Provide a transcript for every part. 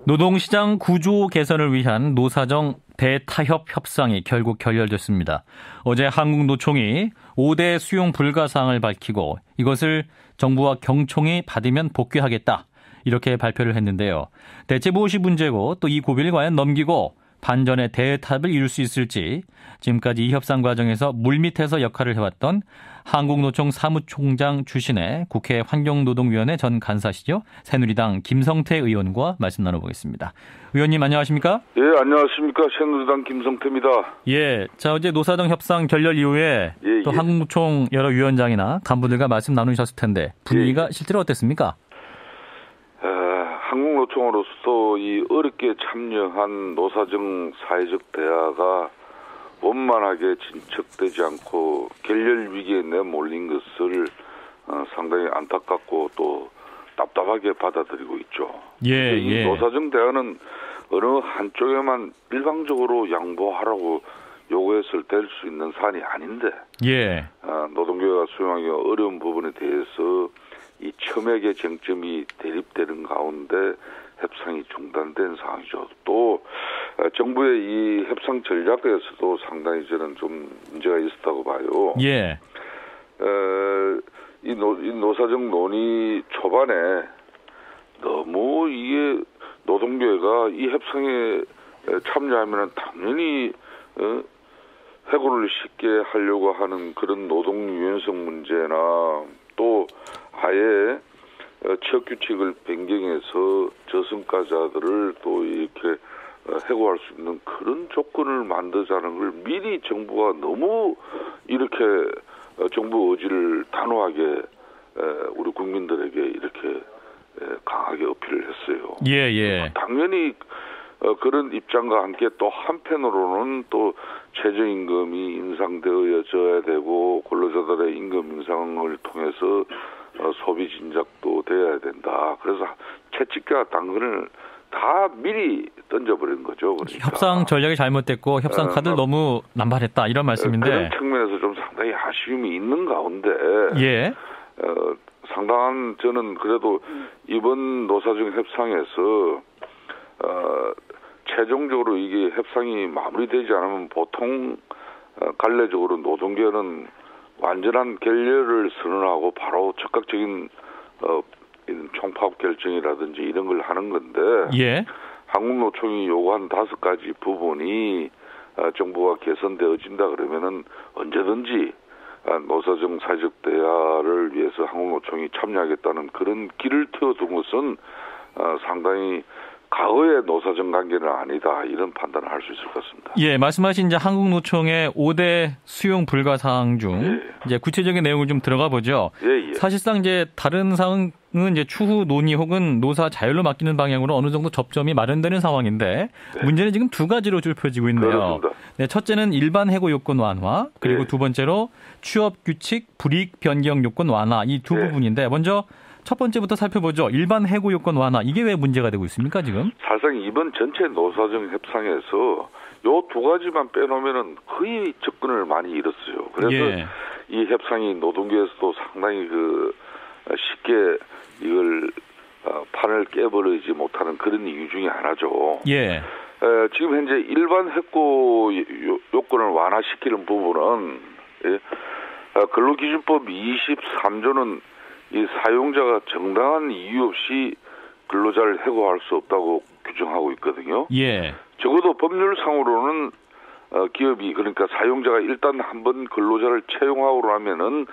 노동시장 구조 개선을 위한 노사정 대타협 협상이 결국 결렬됐습니다. 어제 한국노총이 5대 수용 불가 사항을 밝히고 이것을 정부와 경총이 받으면 복귀하겠다 이렇게 발표를 했는데요. 대체 무엇이 문제고 또 이 고비를 과연 넘기고 반전의 대타협을 이룰 수 있을지 지금까지 이 협상 과정에서 물밑에서 역할을 해왔던 한국노총 사무총장 출신의 국회 환경노동위원회 전 간사시죠. 새누리당 김성태 의원과 말씀 나눠보겠습니다. 의원님 안녕하십니까? 예, 안녕하십니까. 새누리당 김성태입니다. 예, 자 어제 노사정 협상 결렬 이후에 또 한국노총 여러 위원장이나 간부들과 말씀 나누셨을 텐데 분위기가 실제로 어땠습니까? 한국노총으로서 이 어렵게 참여한 노사정 사회적 대화가 원만하게 진척되지 않고 결렬 위기에 내몰린 것을 상당히 안타깝고 또 답답하게 받아들이고 있죠. 이 노사정 대화는 어느 한쪽에만 일방적으로 양보하라고 요구해서 될 수 있는 사안이 아닌데 노동계가 수용하기 어려운 부분에 대해서 이 첨예의 쟁점이 대립되는 가운데 협상이 중단된 상황이죠. 또 정부의 이 협상 전략에서도 상당히 저는 좀 문제가 있었다고 봐요. 이 노사정 논의 초반에 너무 이게 노동계가 이 협상에 참여하면 당연히 해고를 쉽게 하려고 하는 그런 노동 유연성 문제나 또 아예 취업 규칙을 변경해서 저성과자들을 또 이렇게 해고할 수 있는 그런 조건을 만들자는 걸 미리 정부가 너무 이렇게 정부 의지를 단호하게 우리 국민들에게 이렇게 강하게 어필을 했어요. 당연히 그런 입장과 함께 또 한편으로는 또 최저임금이 인상되어져야 되고 근로자들의 임금 인상을 통해서 소비 진작도 돼야 된다. 그래서 채찍과 당근을 다 미리 던져버린 거죠. 그러니까. 협상 전략이 잘못됐고 협상 카드를 너무 남발했다 이런 말씀인데 그런 측면에서 좀 상당히 아쉬움이 있는 가운데 상당한 저는 그래도 이번 노사정 협상에서 최종적으로 이게 협상이 마무리되지 않으면 보통 갈래적으로 노동계는 완전한 결렬을 선언하고 바로 적극적인 총파업 결정이라든지 이런 걸 하는 건데 한국노총이 요구한 5가지 부분이 정부가 개선되어진다 그러면은 언제든지 노사정 사회적 대화를 위해서 한국노총이 참여하겠다는 그런 길을 트워둔 것은 상당히 과거의 노사정 관계는 아니다 이런 판단을 할 수 있을 것 같습니다. 말씀하신 이제 한국노총의 5대 수용 불가 사항 중 이제 구체적인 내용을 좀 들어가 보죠. 사실상 이제 다른 사항은 이제 추후 논의 혹은 노사 자율로 맡기는 방향으로 어느 정도 접점이 마련되는 상황인데 문제는 지금 2가지로 좁혀지고 있네요. 첫째는 일반 해고 요건 완화 그리고 두 번째로 취업 규칙 불이익 변경 요건 완화 이 두 부분인데 먼저 첫 번째부터 살펴보죠. 일반 해고 요건 완화. 이게 왜 문제가 되고 있습니까, 지금? 사실상 이번 전체 노사정 협상에서 요 2가지만 빼놓으면은 거의 접근을 많이 잃었어요. 그래서 이 협상이 노동계에서도 상당히 쉽게 이걸 판을 깨버리지 못하는 그런 이유 중에 하나죠. 지금 현재 일반 해고 요건을 완화시키는 부분은 근로기준법 23조는 이 사용자가 정당한 이유 없이 근로자를 해고할 수 없다고 규정하고 있거든요. 적어도 법률상으로는 기업이 그러니까 사용자가 일단 한번 근로자를 채용하고 나면은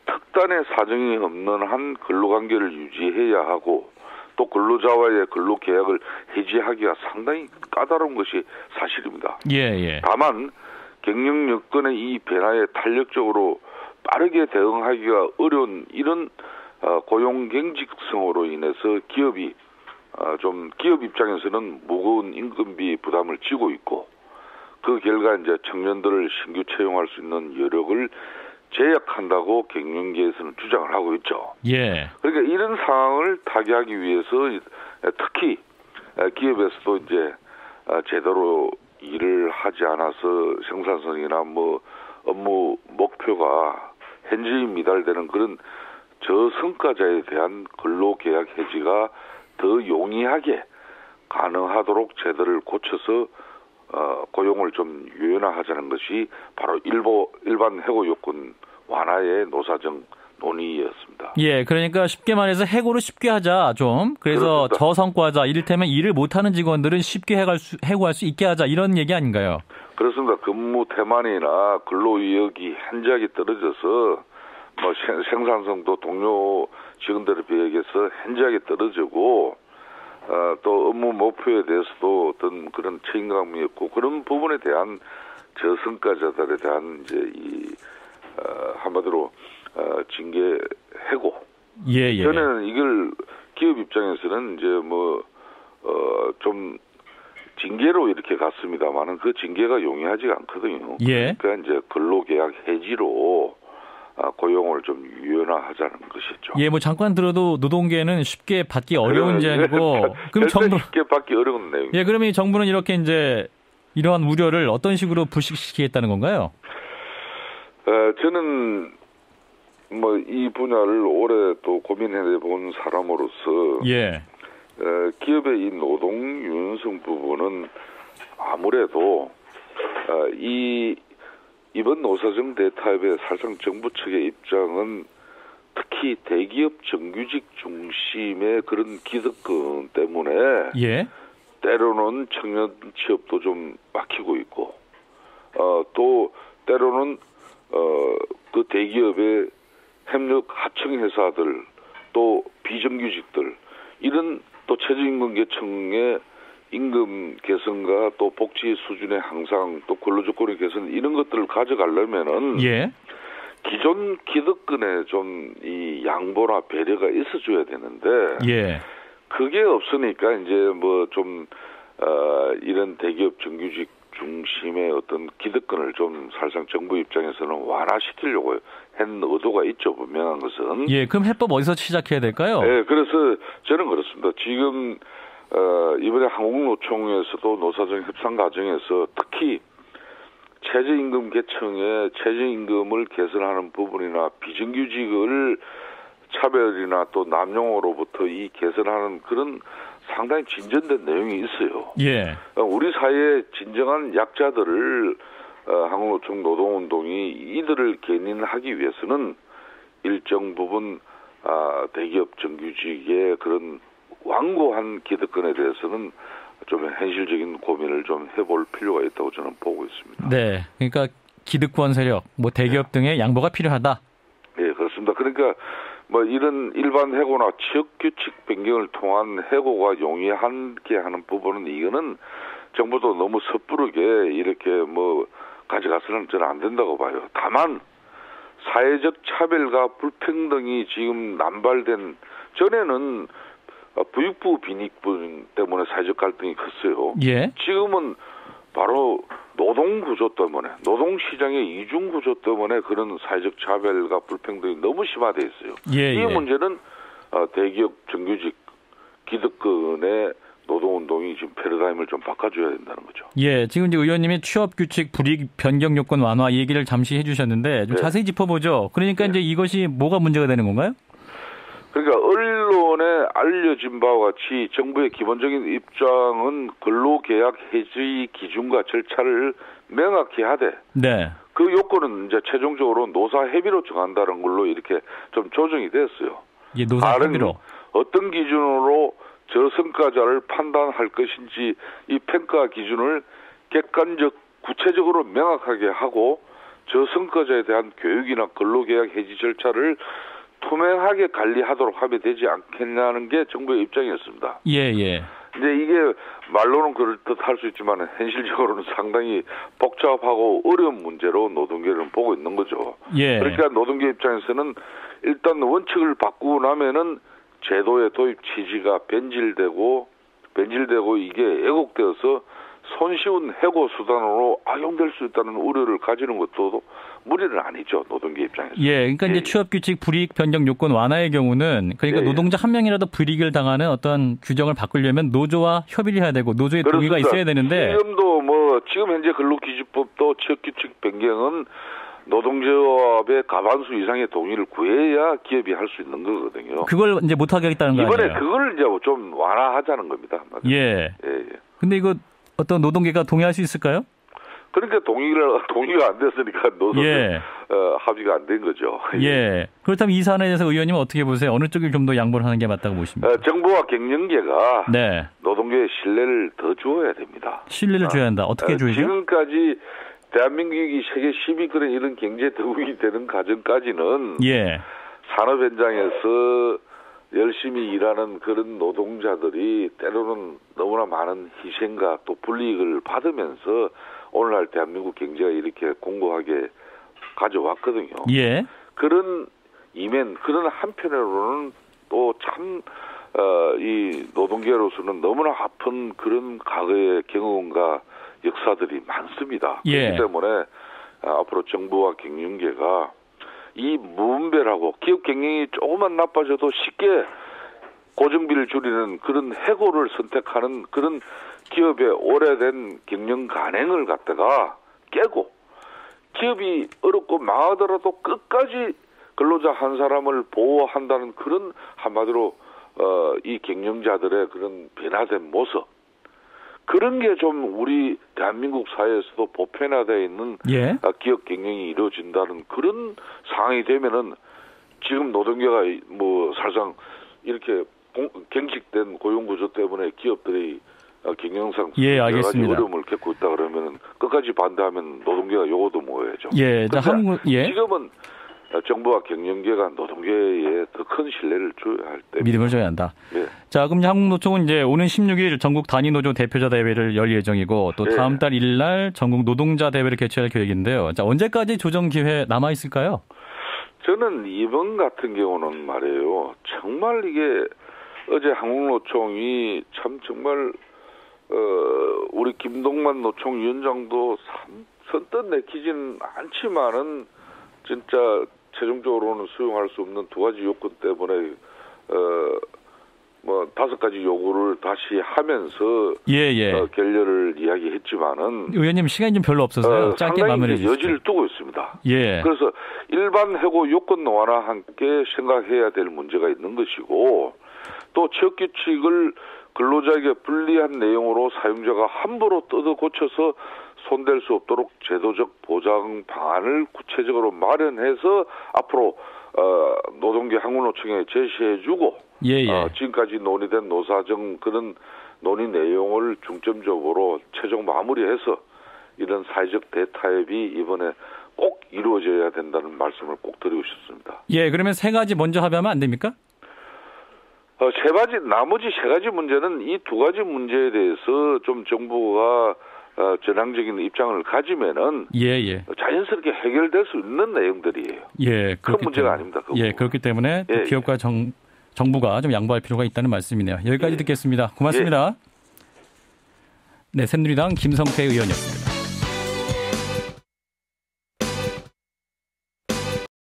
특단의 사정이 없는 한 근로관계를 유지해야 하고 또 근로자와의 근로계약을 해지하기가 상당히 까다로운 것이 사실입니다. 다만 경영 여건의 이 변화에 탄력적으로 빠르게 대응하기가 어려운 이런 고용 경직성으로 인해서 기업이 기업 입장에서는 무거운 임금비 부담을 지고 있고 그 결과 이제 청년들을 신규 채용할 수 있는 여력을 제약한다고 경영계에서는 주장을 하고 있죠. 그러니까 이런 상황을 타개하기 위해서 특히 기업에서도 이제 제대로 일을 하지 않아서 생산성이나 업무 목표가 현저히 미달되는 그런 저성과자에 대한 근로계약 해지가 더 용이하게 가능하도록 제도를 고쳐서 고용을 좀 유연화하자는 것이 바로 일반 해고 요건 완화의 노사정 논의였습니다. 예, 그러니까 쉽게 말해서 해고를 쉽게 하자 좀. 그래서 그렇습니다. 저성과자, 이를테면 일을 못하는 직원들은 쉽게 해고할 수 있게 하자 이런 얘기 아닌가요? 그렇습니다. 근무 태만이나 근로의욕이 현저하게 떨어져서 뭐 생산성도 동료 직원들에 비해서 현저하게 떨어지고 또 업무 목표에 대해서도 어떤 그런 책임감이 없고 그런 부분에 대한 저성과자들에 대한 이제 한마디로 징계 해고. 예. 저는 이걸 기업 입장에서는 이제 좀 징계로 이렇게 갔습니다만은 그 징계가 용이하지가 않거든요. 예. 그러니까 이제 근로계약 해지로 고용을 좀 유연화하자는 것이죠. 예, 뭐 잠깐 들어도 노동계는 쉽게 받기 어려운 제안이고, 그럼 정부 쉽게 받기 어려운 내용. 예, 그러면 정부는 이렇게 이제 이러한 우려를 어떤 식으로 불식시키겠다는 건가요? 저는 이 분야를 오래 또 고민해 본 사람으로서 예. 기업의 이 노동 유연성 부분은 아무래도 이번 노사정 대타협의 사실상 정부 측의 입장은 특히 대기업 정규직 중심의 그런 기득권 때문에 예. 때로는 청년 취업도 좀 막히고 있고 또 때로는 그 대기업의 협력 하청 회사들 또 비정규직들 이런 또 최저임금계층의 임금 개선과 또 복지 수준의 향상 또 근로조건의 개선 이런 것들을 가져가려면은 예. 기존 기득권에 좀 이 양보나 배려가 있어줘야 되는데 예. 그게 없으니까 이제 좀 이런 대기업 정규직 중심의 어떤 기득권을 좀 사실상 정부 입장에서는 완화시키려고 한 의도가 있죠. 분명한 것은. 예, 그럼 해법 어디서 시작해야 될까요? 네, 그래서 저는 그렇습니다. 지금 이번에 한국노총에서도 노사정 협상 과정에서 특히 최저임금 계층의 최저임금을 개선하는 부분이나 비정규직을 차별이나 또 남용으로부터 이 개선하는 그런 상당히 진전된 내용이 있어요. 예. 우리 사회의 진정한 약자들을 한국노총 노동운동이 이들을 견인하기 위해서는 일정 부분 대기업 정규직의 그런 완고한 기득권에 대해서는 좀 현실적인 고민을 좀 해볼 필요가 있다고 저는 보고 있습니다. 네, 그러니까 기득권 세력, 대기업 등의 양보가 필요하다. 네, 그렇습니다. 그러니까 이런 일반 해고나 취업 규칙 변경을 통한 해고가 용이하게 하는 부분은 이거는 정부도 너무 섣부르게 이렇게 가져가서는 저는 안 된다고 봐요. 다만 사회적 차별과 불평등이 지금 남발된 전에는 부익부 빈익부 때문에 사회적 갈등이 컸어요. 예. 지금은 바로 노동 구조 때문에 노동시장의 이중 구조 때문에 그런 사회적 차별과 불평등이 너무 심화돼 있어요. 예, 이 문제는 대기업 정규직 기득권의 노동운동이 지금 패러다임을 좀 바꿔줘야 된다는 거죠. 예, 지금 이제 의원님이 취업규칙 불이익 변경 요건 완화 얘기를 잠시 해주셨는데 좀 자세히 짚어보죠. 그러니까 이제 이것이 뭐가 문제가 되는 건가요? 그러니까 언론에 알려진 바와 같이 정부의 기본적인 입장은 근로계약 해지 기준과 절차를 명확히 하되 네. 그 요건은 이제 최종적으로 노사협의로 정한다는 걸로 이렇게 좀 조정이 됐어요. 예, 노사협의로. 어떤 기준으로 저성과자를 판단할 것인지 이 평가 기준을 객관적 구체적으로 명확하게 하고 저성과자에 대한 교육이나 근로계약 해지 절차를 투명하게 관리하도록 하면 되지 않겠냐는 게 정부의 입장이었습니다. 예. 이제 이게 말로는 그럴듯 할 수 있지만 현실적으로는 상당히 복잡하고 어려운 문제로 노동계는 보고 있는 거죠. 예. 그러니까 노동계 입장에서는 일단 원칙을 바꾸고 나면은 제도의 도입 취지가 변질되고 이게 왜곡되어서 손쉬운 해고 수단으로 악용될 수 있다는 우려를 가지는 것도 무리는 아니죠. 노동계 입장에서. 예, 그러니까 이제 취업규칙 불이익 변경 요건 완화의 경우는 그러니까 노동자 한 명이라도 불이익을 당하는 어떤 규정을 바꾸려면 노조와 협의를 해야 되고 노조의 동의가 있어야 되는데 지금도 지금 현재 근로기준법도 취업규칙 변경은 노동조합의 과반수 이상의 동의를 구해야 기업이 할 수 있는 거거든요. 그걸 이제 못 하게 하겠다는 거 아니에요? 이번에 그걸 이제 좀 완화하자는 겁니다. 예. 근데 이거 어떤 노동계가 동의할 수 있을까요? 그러니까 동의가 안 됐으니까 노동계 합의가 안 된 거죠. 예. 그렇다면 이 사안에 대해서 의원님은 어떻게 보세요? 어느 쪽을 좀 더 양보를 하는 게 맞다고 보십니까? 정부와 경영계가 네. 노동계에 신뢰를 더 주어야 됩니다. 신뢰를 줘야 한다. 어떻게 줘야죠? 지금까지 대한민국이 세계 10위권의 이런 경제 대국이 되는 과정까지는 예. 산업 현장에서 열심히 일하는 그런 노동자들이 때로는 너무나 많은 희생과 또 불이익을 받으면서 오늘날 대한민국 경제가 이렇게 공고하게 가져왔거든요. 예. 그런 이면, 그런 한편으로는 또 참, 이 노동계로서는 너무나 아픈 그런 과거의 경험과 역사들이 많습니다. 예. 그렇기 때문에 앞으로 정부와 경영계가 이 무분별하고 기업 경영이 조금만 나빠져도 쉽게 고정비를 줄이는 그런 해고를 선택하는 그런 기업의 오래된 경영 관행을 갖다가 깨고 기업이 어렵고 망하더라도 끝까지 근로자 한 사람을 보호한다는 그런 한마디로 이 경영자들의 그런 변화된 모습 그런 게 좀 우리 대한민국 사회에서도 보편화되어 있는 예. 기업 경영이 이루어진다는 그런 상황이 되면은 지금 노동계가 뭐 사실상 이렇게 경직된 고용구조 때문에 기업들이 경영상 예, 여러 가지 알겠습니다. 어려움을 겪고 있다 그러면은 끝까지 반대하면 노동계가 요거도 모여야죠. 예. 예. 지금은 정부와 경영계가 노동계에 더 큰 신뢰를 줘야 할 때 믿음을 줘야 한다. 예. 자, 그럼 한국노총은 이제 오는 16일 전국 단위노조 대표자 대회를 열 예정이고 또 다음 달 1일 날 전국 노동자 대회를 개최할 계획인데요. 자, 언제까지 조정 기회 남아 있을까요? 저는 이번 같은 경우는 말이에요. 정말 이게 어제 한국노총이 참 정말 우리 김동만 노총 위원장도 선뜻 내키지는 않지만은 진짜 최종적으로는 수용할 수 없는 두 가지 요건 때문에 뭐 5가지 요구를 다시 하면서 결렬을 이야기했지만은 의원님 시간이 좀 별로 없어서요. 짧게 마무리해 주시죠. 여지를 두고 있습니다. 예. 그래서 일반 해고 요건 완화와 함께 생각해야 될 문제가 있는 것이고 또 취업 규칙을 근로자에게 불리한 내용으로 사용자가 함부로 뜯어 고쳐서 손댈 수 없도록 제도적 보장 방안을 구체적으로 마련해서 앞으로 노동계 한국노총에 제시해주고 지금까지 논의된 노사정 그런 논의 내용을 중점적으로 최종 마무리해서 이런 사회적 대타협이 이번에 꼭 이루어져야 된다는 말씀을 꼭 드리고 싶습니다. 예, 그러면 3가지 먼저 합의하면 안 됩니까? 나머지 3가지 문제는 이 2가지 문제에 대해서 좀 정부가 전향적인 입장을 가지면은 자연스럽게 해결될 수 있는 내용들이에요. 예, 큰 문제가 아닙니다. 예, 그렇기 때문에 기업과 정부가 좀 양보할 필요가 있다는 말씀이네요. 여기까지 듣겠습니다. 고맙습니다. 네, 새누리당 김성태 의원이었습니다.